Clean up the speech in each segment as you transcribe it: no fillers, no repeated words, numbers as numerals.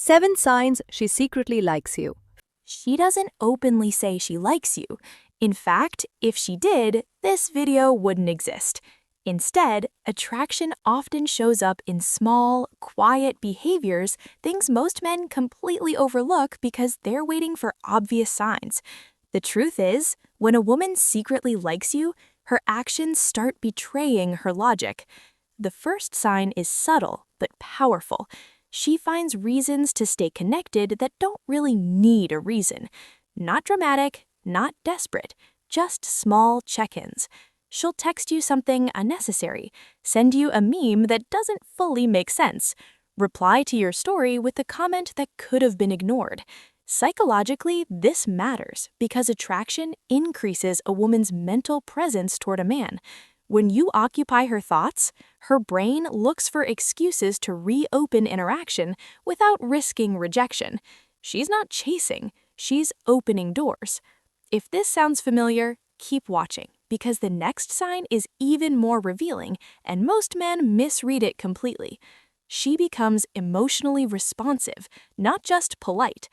7 signs she secretly likes you. She doesn't openly say she likes you. In fact, if she did, this video wouldn't exist. Instead, attraction often shows up in small, quiet behaviors, things most men completely overlook because they're waiting for obvious signs. The truth is, when a woman secretly likes you, her actions start betraying her logic. The first sign is subtle but powerful. She finds reasons to stay connected that don't really need a reason. Not dramatic, not desperate, just small check-ins. She'll text you something unnecessary, send you a meme that doesn't fully make sense, reply to your story with a comment that could have been ignored. Psychologically, this matters because attraction increases a woman's mental presence toward a man. When you occupy her thoughts, her brain looks for excuses to reopen interaction without risking rejection. She's not chasing, she's opening doors. If this sounds familiar, keep watching, because the next sign is even more revealing, and most men misread it completely. She becomes emotionally responsive, not just polite.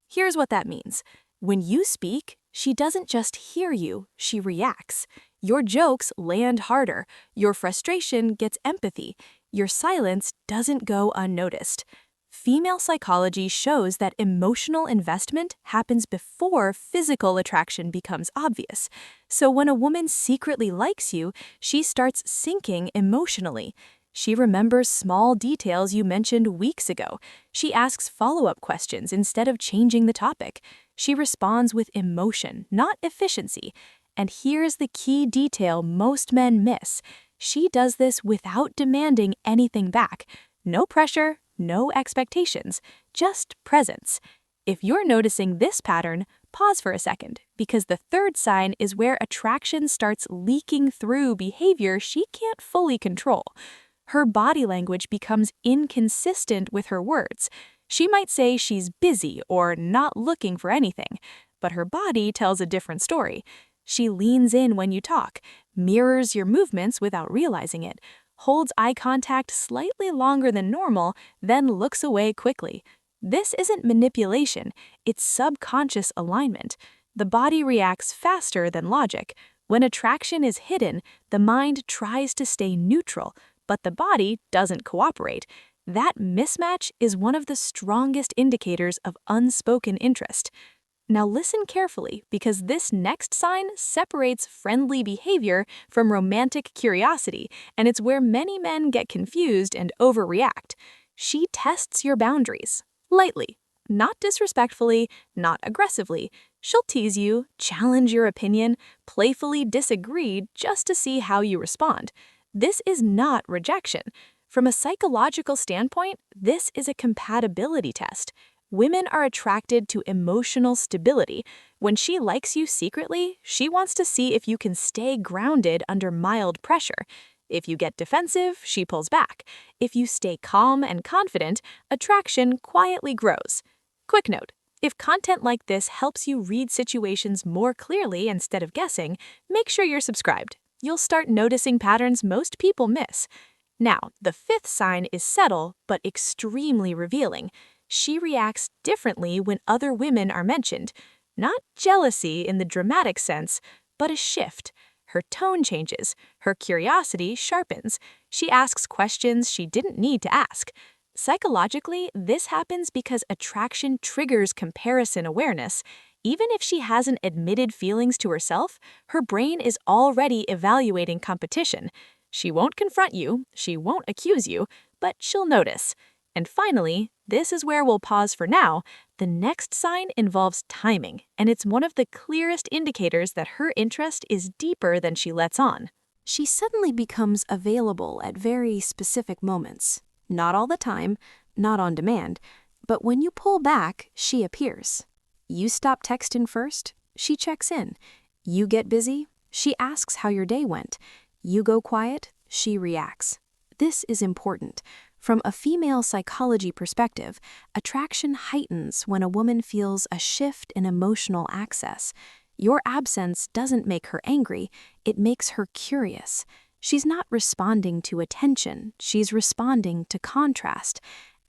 Here's what that means. When you speak, she doesn't just hear you, she reacts. Your jokes land harder, your frustration gets empathy, your silence doesn't go unnoticed. Female psychology shows that emotional investment happens before physical attraction becomes obvious. So when a woman secretly likes you, she starts sinking emotionally. She remembers small details you mentioned weeks ago. She asks follow-up questions instead of changing the topic. She responds with emotion, not efficiency. And here's the key detail most men miss. She does this without demanding anything back. No pressure, no expectations, just presence. If you're noticing this pattern, pause for a second, because the third sign is where attraction starts leaking through behavior she can't fully control. Her body language becomes inconsistent with her words. She might say she's busy or not looking for anything, but her body tells a different story. She leans in when you talk, mirrors your movements without realizing it, holds eye contact slightly longer than normal, then looks away quickly. This isn't manipulation, it's subconscious alignment. The body reacts faster than logic. When attraction is hidden, the mind tries to stay neutral, but the body doesn't cooperate. That mismatch is one of the strongest indicators of unspoken interest. Now listen carefully, because this next sign separates friendly behavior from romantic curiosity, and it's where many men get confused and overreact. She tests your boundaries, lightly, not disrespectfully, not aggressively. She'll tease you, challenge your opinion, playfully disagree just to see how you respond. This is not rejection. From a psychological standpoint, this is a compatibility test. Women are attracted to emotional stability. When she likes you secretly, she wants to see if you can stay grounded under mild pressure. If you get defensive, she pulls back. If you stay calm and confident, attraction quietly grows. Quick note: if content like this helps you read situations more clearly instead of guessing, make sure you're subscribed. You'll start noticing patterns most people miss. Now, the fifth sign is subtle but extremely revealing. She reacts differently when other women are mentioned. Not jealousy in the dramatic sense, but a shift. Her tone changes, her curiosity sharpens. She asks questions she didn't need to ask. Psychologically, this happens because attraction triggers comparison awareness. Even if she hasn't admitted feelings to herself, her brain is already evaluating competition. She won't confront you, she won't accuse you, but she'll notice. And finally, this is where we'll pause for now. The next sign involves timing, and it's one of the clearest indicators that her interest is deeper than she lets on. She suddenly becomes available at very specific moments. Not all the time, not on demand, but when you pull back, she appears. You stop texting first, she checks in. You get busy, she asks how your day went. You go quiet, she reacts. This is important. From a female psychology perspective, attraction heightens when a woman feels a shift in emotional access. Your absence doesn't make her angry, it makes her curious. She's not responding to attention, she's responding to contrast.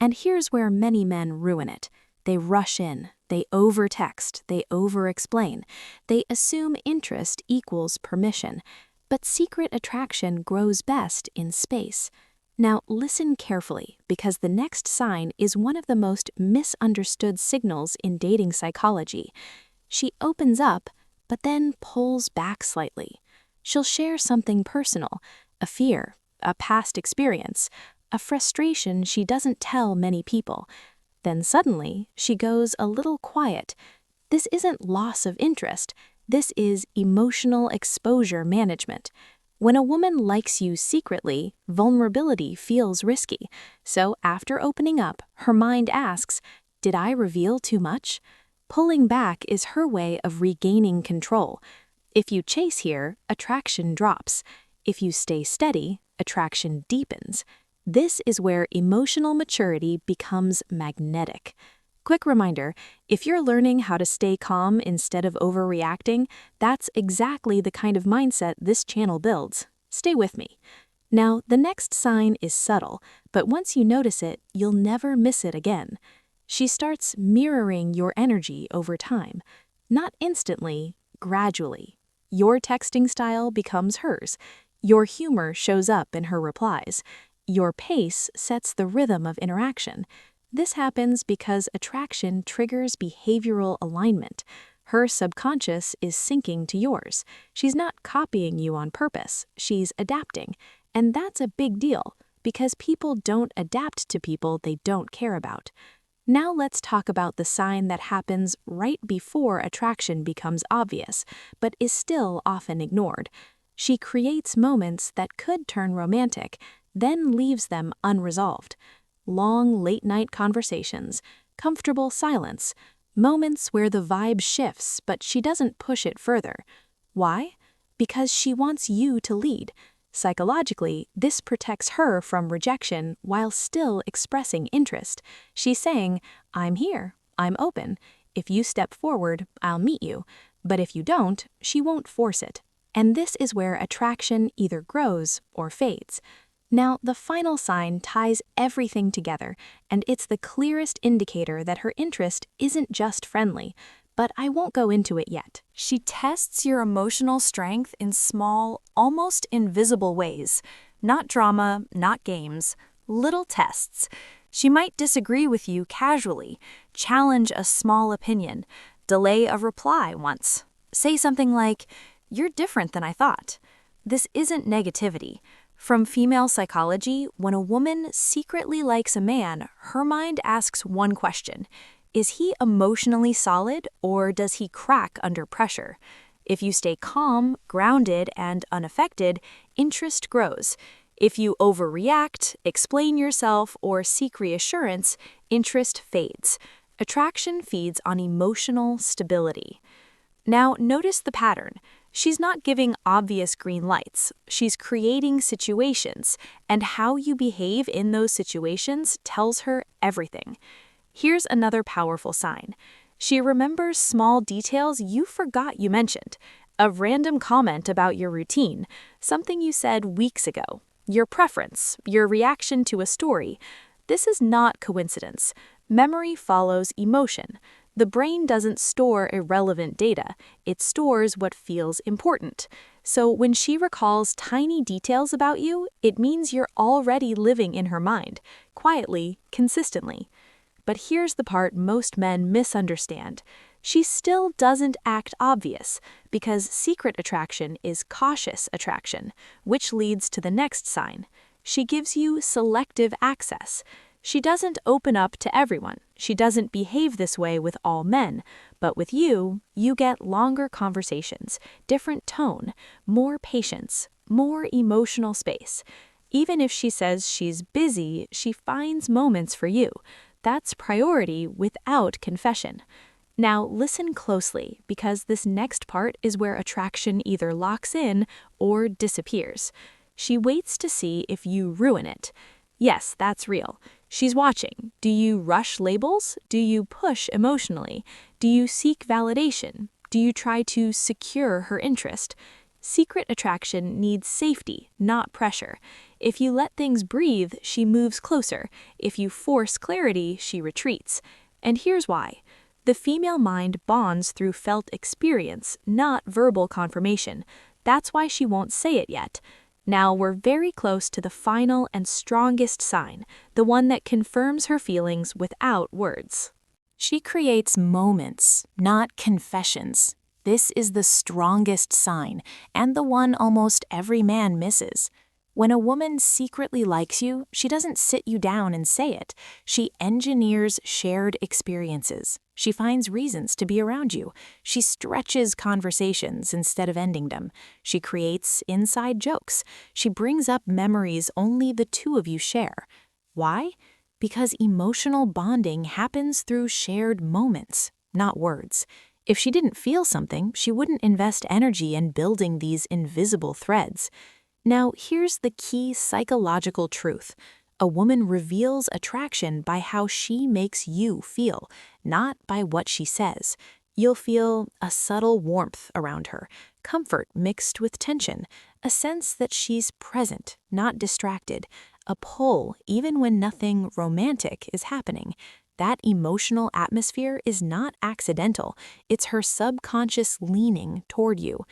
And here's where many men ruin it. They rush in, they over-text, they over-explain. They assume interest equals permission. But secret attraction grows best in space. Now listen carefully, because the next sign is one of the most misunderstood signals in dating psychology. She opens up, but then pulls back slightly. She'll share something personal, a fear, a past experience, a frustration she doesn't tell many people. Then suddenly, she goes a little quiet. This isn't loss of interest. This is emotional exposure management. When a woman likes you secretly, vulnerability feels risky. So after opening up, her mind asks, "Did I reveal too much?" Pulling back is her way of regaining control. If you chase here, attraction drops. If you stay steady, attraction deepens. This is where emotional maturity becomes magnetic. Quick reminder, if you're learning how to stay calm instead of overreacting, that's exactly the kind of mindset this channel builds. Stay with me. Now, the next sign is subtle, but once you notice it, you'll never miss it again. She starts mirroring your energy over time. Not instantly, gradually. Your texting style becomes hers. Your humor shows up in her replies. Your pace sets the rhythm of interaction. This happens because attraction triggers behavioral alignment. Her subconscious is syncing to yours. She's not copying you on purpose, she's adapting. And that's a big deal, because people don't adapt to people they don't care about. Now let's talk about the sign that happens right before attraction becomes obvious, but is still often ignored. She creates moments that could turn romantic, then leaves them unresolved. Long late-night conversations, comfortable silence, moments where the vibe shifts but she doesn't push it further. Why? Because she wants you to lead. Psychologically, this protects her from rejection while still expressing interest. She's saying, "I'm here, I'm open. If you step forward, I'll meet you. But if you don't, she won't force it." And this is where attraction either grows or fades. Now, the final sign ties everything together, and it's the clearest indicator that her interest isn't just friendly, but I won't go into it yet. She tests your emotional strength in small, almost invisible ways. Not drama, not games, little tests. She might disagree with you casually, challenge a small opinion, delay a reply once. Say something like, "You're different than I thought." This isn't negativity. From female psychology, when a woman secretly likes a man, her mind asks one question: is he emotionally solid, or does he crack under pressure? If you stay calm, grounded, and unaffected, interest grows. If you overreact, explain yourself, or seek reassurance, interest fades. Attraction feeds on emotional stability. Now, notice the pattern. She's not giving obvious green lights. She's creating situations, and how you behave in those situations tells her everything. Here's another powerful sign. She remembers small details you forgot you mentioned. A random comment about your routine, something you said weeks ago, your preference, your reaction to a story. This is not coincidence. Memory follows emotion. The brain doesn't store irrelevant data, it stores what feels important. So when she recalls tiny details about you, it means you're already living in her mind, quietly, consistently. But here's the part most men misunderstand. She still doesn't act obvious, because secret attraction is cautious attraction, which leads to the next sign. She gives you selective access. She doesn't open up to everyone. She doesn't behave this way with all men. But with you, you get longer conversations, different tone, more patience, more emotional space. Even if she says she's busy, she finds moments for you. That's priority without confession. Now listen closely, because this next part is where attraction either locks in or disappears. She waits to see if you ruin it. Yes, that's real. She's watching. Do you rush labels? Do you push emotionally? Do you seek validation? Do you try to secure her interest? Secret attraction needs safety, not pressure. If you let things breathe, she moves closer. If you force clarity, she retreats. And here's why. The female mind bonds through felt experience, not verbal confirmation. That's why she won't say it yet. Now we're very close to the final and strongest sign, the one that confirms her feelings without words. She creates moments, not confessions. This is the strongest sign, and the one almost every man misses. When a woman secretly likes you, she doesn't sit you down and say it. She engineers shared experiences. She finds reasons to be around you. She stretches conversations instead of ending them. She creates inside jokes. She brings up memories only the two of you share. Why? Because emotional bonding happens through shared moments, not words. If she didn't feel something, she wouldn't invest energy in building these invisible threads. Now, here's the key psychological truth. A woman reveals attraction by how she makes you feel, not by what she says. You'll feel a subtle warmth around her, comfort mixed with tension, a sense that she's present, not distracted, a pull even when nothing romantic is happening. That emotional atmosphere is not accidental. It's her subconscious leaning toward you.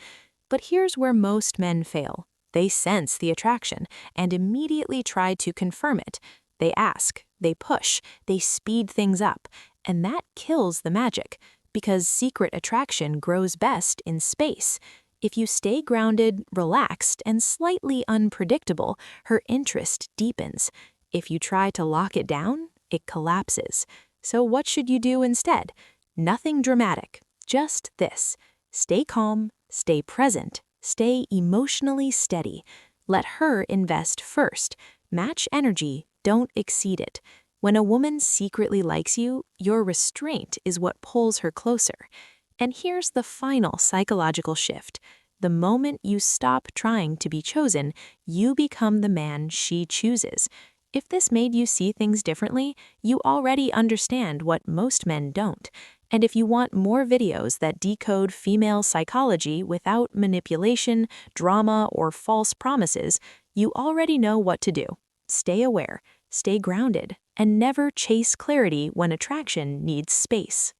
But here's where most men fail. They sense the attraction and immediately try to confirm it. They ask, they push, they speed things up, and that kills the magic, because secret attraction grows best in space. If you stay grounded, relaxed, and slightly unpredictable, her interest deepens. If you try to lock it down, it collapses. So what should you do instead? Nothing dramatic, just this. Stay calm, stay present, stay emotionally steady. Let her invest first. Match energy, don't exceed it. When a woman secretly likes you, your restraint is what pulls her closer. And here's the final psychological shift. The moment you stop trying to be chosen, you become the man she chooses. If this made you see things differently, you already understand what most men don't. And if you want more videos that decode female psychology without manipulation, drama, or false promises, you already know what to do. Stay aware, stay grounded, and never chase clarity when attraction needs space.